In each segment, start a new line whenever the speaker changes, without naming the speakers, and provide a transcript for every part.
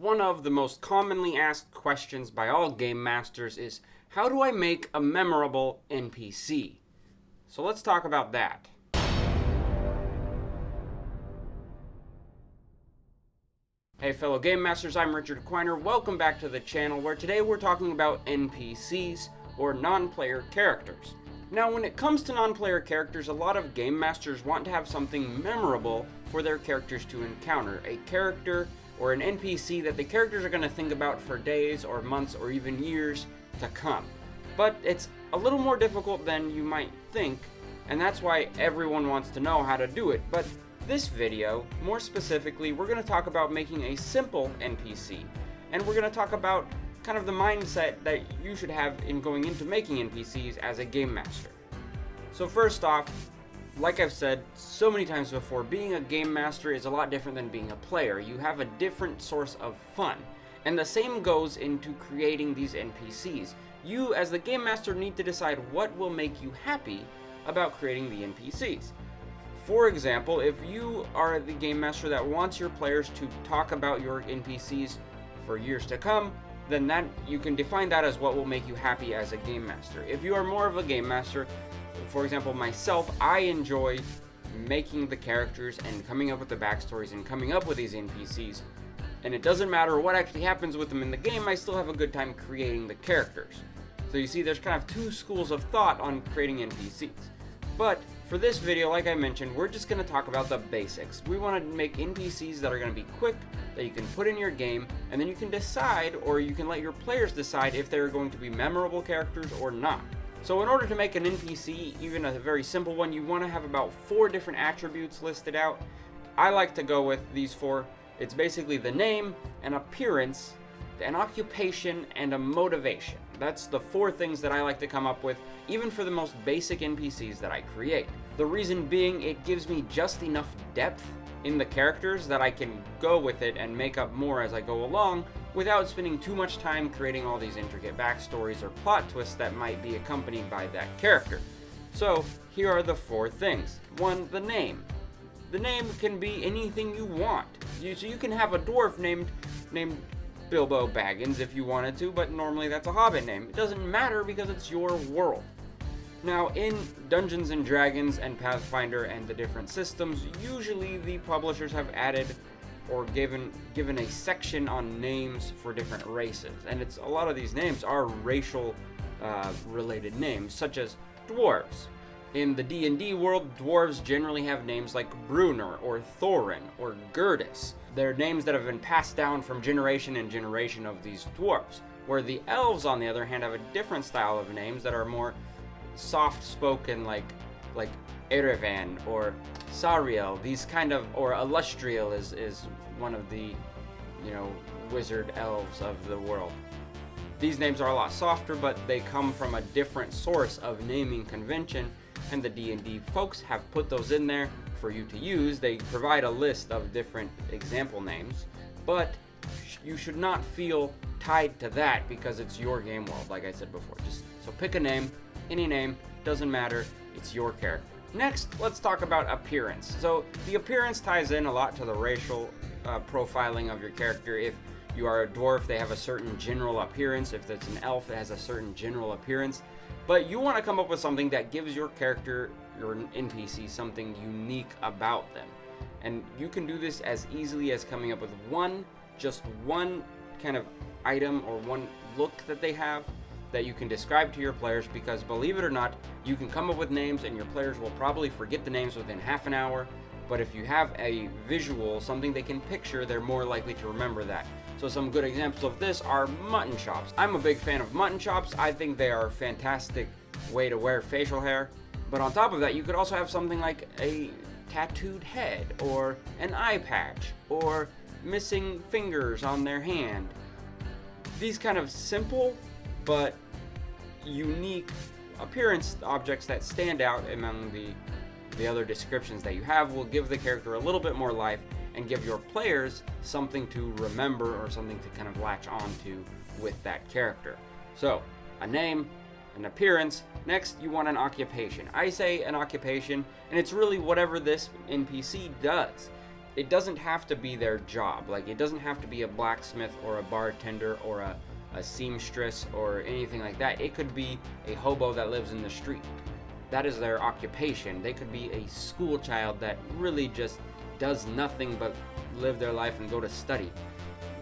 One of the most commonly asked questions by all game masters is, how do I make a memorable NPC? So let's talk about that. Hey fellow game masters, I'm Richard Quiner. Welcome back to the channel where today we're talking about NPCs, or non-player characters. Now when it comes to non-player characters, a lot of game masters want to have something memorable for their characters to encounter. A character or an NPC that the characters are going to think about for days or months or even years to come. But it's a little more difficult than you might think, and that's why everyone wants to know how to do it. But this video, more specifically, we're going to talk about making a simple NPC, and we're going to talk about kind of the mindset that you should have in going into making NPCs as a game master. So first off, like I've said so many times before, being a game master is a lot different than being a player. You have a different source of fun, and the same goes into creating these NPCs. You, as the game master, need to decide what will make you happy about creating the NPCs. For example, if you are the game master that wants your players to talk about your NPCs for years to come, then that you can define that as what will make you happy as a game master. If you are more of a game master, for example myself, I enjoy making the characters and coming up with the backstories and coming up with these NPCs, and it doesn't matter what actually happens with them in the game, I still have a good time creating the characters. So you see, there's kind of two schools of thought on creating NPCs. But for this video, like I mentioned, we're just going to talk about the basics. We want to make NPCs that are going to be quick, that you can put in your game, and then you can decide, or you can let your players decide if they're going to be memorable characters or not. So in order to make an NPC, even a very simple one, you want to have about 4 different attributes listed out. I like to go with these 4. It's basically the name, an appearance, an occupation, and a motivation. That's the 4 things that I like to come up with, even for the most basic NPCs that I create. The reason being, it gives me just enough depth in the characters that I can go with it and make up more as I go along without spending too much time creating all these intricate backstories or plot twists that might be accompanied by that character. So here are the 4 things. 1, the name. The name can be anything you want. So you can have a dwarf named Bilbo Baggins if you wanted to, but normally that's a Hobbit name. It doesn't matter because it's your world. Now, in Dungeons & Dragons and Pathfinder and the different systems, usually the publishers have added or given a section on names for different races, and a lot of these names are racial related names, such as dwarves. In the D&D world, dwarves generally have names like Bruner or Thorin or Gertis. They're names that have been passed down from generation and generation of these dwarves, where the elves, on the other hand, have a different style of names that are more soft-spoken, like Erevan or Sariel. These kind of, or Illustrial is one of the, wizard elves of the world. These names are a lot softer, but they come from a different source of naming convention, and the D&D folks have put those in there for you to use. They provide a list of different example names, but you should not feel tied to that because it's your game world, like I said before. So pick a name, any name, doesn't matter, it's your character. Next, let's talk about appearance. So the appearance ties in a lot to the racial profiling of your character. If you are a dwarf, they have a certain general appearance. If it's an elf, it has a certain general appearance. But you want to come up with something that gives your character, your NPC, something unique about them. And you can do this as easily as coming up with just one kind of item or one look that they have that you can describe to your players, because believe it or not, you can come up with names and your players will probably forget the names within half an hour. But if you have a visual, something they can picture, they're more likely to remember that. So some good examples of this are mutton chops. I'm a big fan of mutton chops. I think they are a fantastic way to wear facial hair. But on top of that, you could also have something like a tattooed head, or an eye patch, or missing fingers on their hand. These kind of simple but unique appearance objects that stand out among the other descriptions that you have will give the character a little bit more life and give your players something to remember or something to kind of latch onto with that character. So, a name, an appearance. Next, you want an occupation. I say an occupation, and it's really whatever this NPC does. it doesn't have to be their job. Like, it doesn't have to be a blacksmith or a bartender or a seamstress or anything like that. It could be a hobo that lives in the street. That is their occupation. They could be a school child that really just does nothing but live their life and go to study.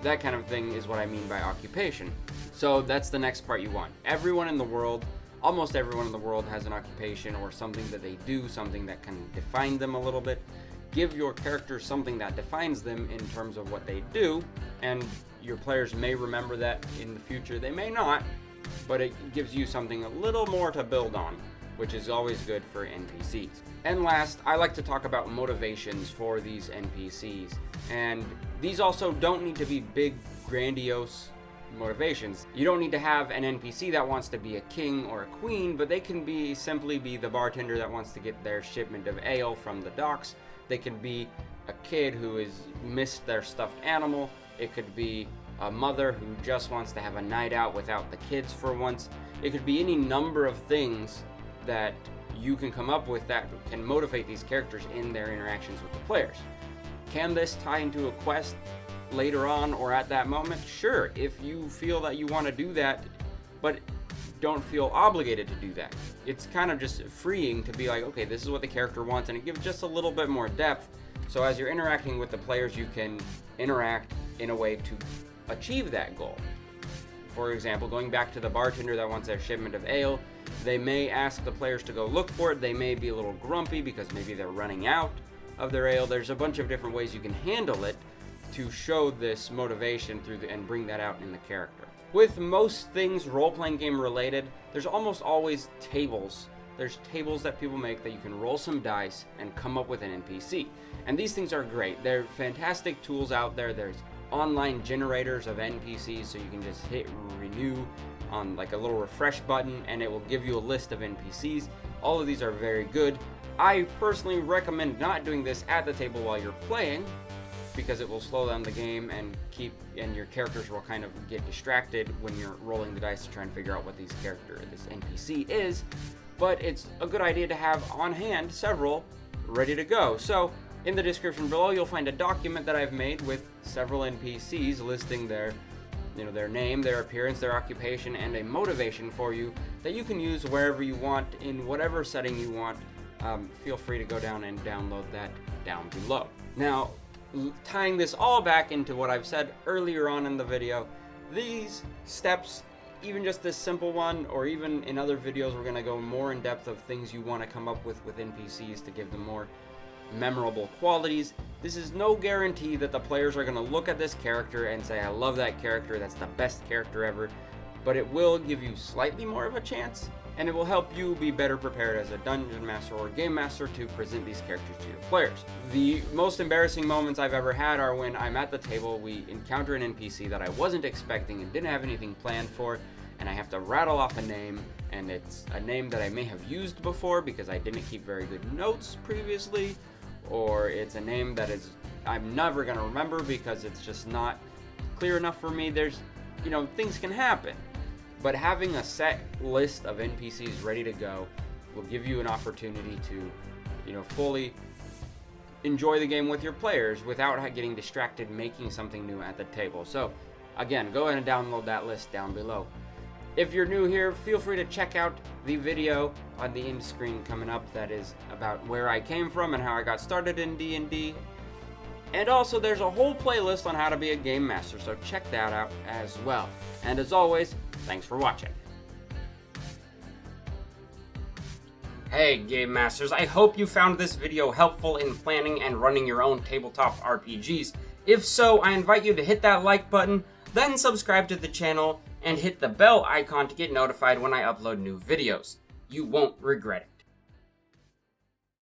That kind of thing is what I mean by occupation. So that's the next part you want. Everyone in the world, almost everyone in the world, has an occupation or something that they do, something that can define them a little bit. Give your character something that defines them in terms of what they do, and your players may remember that in the future. They may not, but it gives you something a little more to build on, which is always good for NPCs. And last, I like to talk about motivations for these NPCs. And these also don't need to be big, grandiose motivations. You don't need to have an NPC that wants to be a king or a queen, but they can simply be the bartender that wants to get their shipment of ale from the docks. They could be a kid who has missed their stuffed animal. It could be a mother who just wants to have a night out without the kids for once. It could be any number of things that you can come up with that can motivate these characters in their interactions with the players. Can this tie into a quest later on or at that moment? Sure, if you feel that you want to do that, but don't feel obligated to do that. It's kind of just freeing to be like, okay, this is what the character wants, and it gives just a little bit more depth. So as you're interacting with the players, you can interact in a way to achieve that goal. For example, going back to the bartender that wants their shipment of ale, they may ask the players to go look for it. They may be a little grumpy because maybe they're running out of their ale. There's a bunch of different ways you can handle it to show this motivation and bring that out in the character. With most things role-playing game related, there's almost always tables. There's tables that people make that you can roll some dice and come up with an NPC. And these things are great. They're fantastic tools out there. There's online generators of NPCs, so you can just hit renew on like a little refresh button and it will give you a list of NPCs. All of these are very good. I personally recommend not doing this at the table while you're playing, because it will slow down the game and your characters will kind of get distracted when you're rolling the dice to try and figure out what this NPC is. But it's a good idea to have on hand several ready to go. So in the description below, you'll find a document that I've made with several NPCs listing their name, their appearance, their occupation, and a motivation for you that you can use wherever you want, in whatever setting you want. Feel free to go down and download that down below. Now, tying this all back into what I've said earlier on in the video, these steps, even just this simple one, or even in other videos, we're going to go more in depth of things you want to come up with NPCs to give them more memorable qualities. This is no guarantee that the players are going to look at this character and say, I love that character, that's the best character ever, but it will give you slightly more of a chance, and it will help you be better prepared as a dungeon master or game master to present these characters to your players. The most embarrassing moments I've ever had are when I'm at the table, we encounter an NPC that I wasn't expecting and didn't have anything planned for, and I have to rattle off a name, and it's a name that I may have used before because I didn't keep very good notes previously, or it's a name that I'm never going to remember because it's just not clear enough for me. Things can happen. But having a set list of NPCs ready to go will give you an opportunity to, fully enjoy the game with your players without getting distracted making something new at the table. So, again, go ahead and download that list down below. If you're new here, feel free to check out the video on the end screen coming up that is about where I came from and how I got started in D&D. And also, there's a whole playlist on how to be a game master, so check that out as well. And as always, thanks for watching. Hey Game Masters, I hope you found this video helpful in planning and running your own tabletop RPGs. If so, I invite you to hit that like button, then subscribe to the channel, and hit the bell icon to get notified when I upload new videos. You won't regret it.